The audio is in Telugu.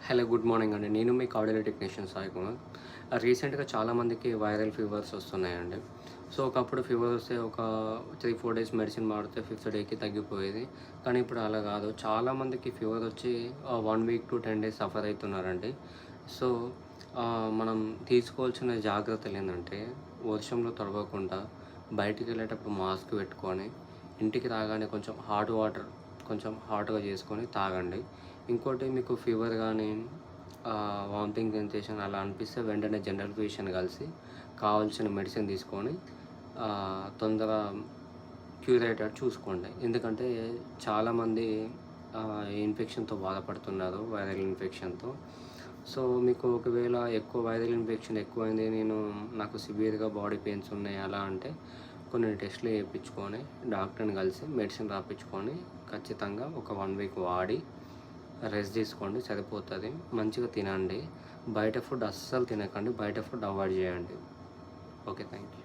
హలో గుడ్ మార్నింగ్ అండి. నేను మీ కార్డియాలజీ టెక్నీషియన్ సాయి కుమార్. రీసెంట్‌గా చాలామందికి వైరల్ ఫీవర్స్ వస్తున్నాయండి. సో, ఒకప్పుడు ఫీవర్ వస్తే ఒక 3, 4 డేస్ మెడిసిన్ వాడితే ఫిఫ్త్ డేకి తగ్గిపోయేది. కానీ ఇప్పుడు అలా కాదు. చాలామందికి ఫీవర్ వచ్చి 1 వీక్ టు 10 డేస్ సఫర్ అవుతున్నారండి. సో, మనం తీసుకోవాల్సిన జాగ్రత్తలు ఏందంటే, వర్షంలో తడవకుండా బయటికెళ్ళేటప్పుడు మాస్క్ పెట్టుకొని, ఇంటికి రాగానే కొంచెం హాట్ వాటర్ కొంచెం హాట్‌గా చేసుకొని తాగండి. ఇంకోటి మీకు ఫీవర్ గానీ, వామిటింగ్ సెన్సేషన్ అలా అనిపిస్తే వెంటనే జనరల్ ఫిజిషియన్ కలిసి కావాల్సిన మెడిసిన్ తీసుకొని తొందరగా క్యూర్ అయ్యేటట్టు చూసుకోండి. ఎందుకంటే చాలామంది ఇన్ఫెక్షన్‌తో బాధపడుతున్నారు, వైరల్ ఇన్ఫెక్షన్‌తో. సో, మీకు ఒకవేళ ఎక్కువ వైరల్ ఇన్ఫెక్షన్ ఎక్కువైంది, నాకు సివియర్‌గా బాడీ పెయిన్స్ ఉన్నాయి అలా అంటే కొన్ని టెస్టులు చేయించుకొని డాక్టర్ని కలిసి మెడిసిన్ రాపించుకొని ఖచ్చితంగా ఒక 1 వీక్ వాడి రెస్ట్ తీసుకోండి, సరిపోతుంది. మంచిగా తినండి. బయట ఫుడ్ అస్సలు తినకండి. బయట ఫుడ్ అవాయిడ్ చేయండి. Okay, thank you.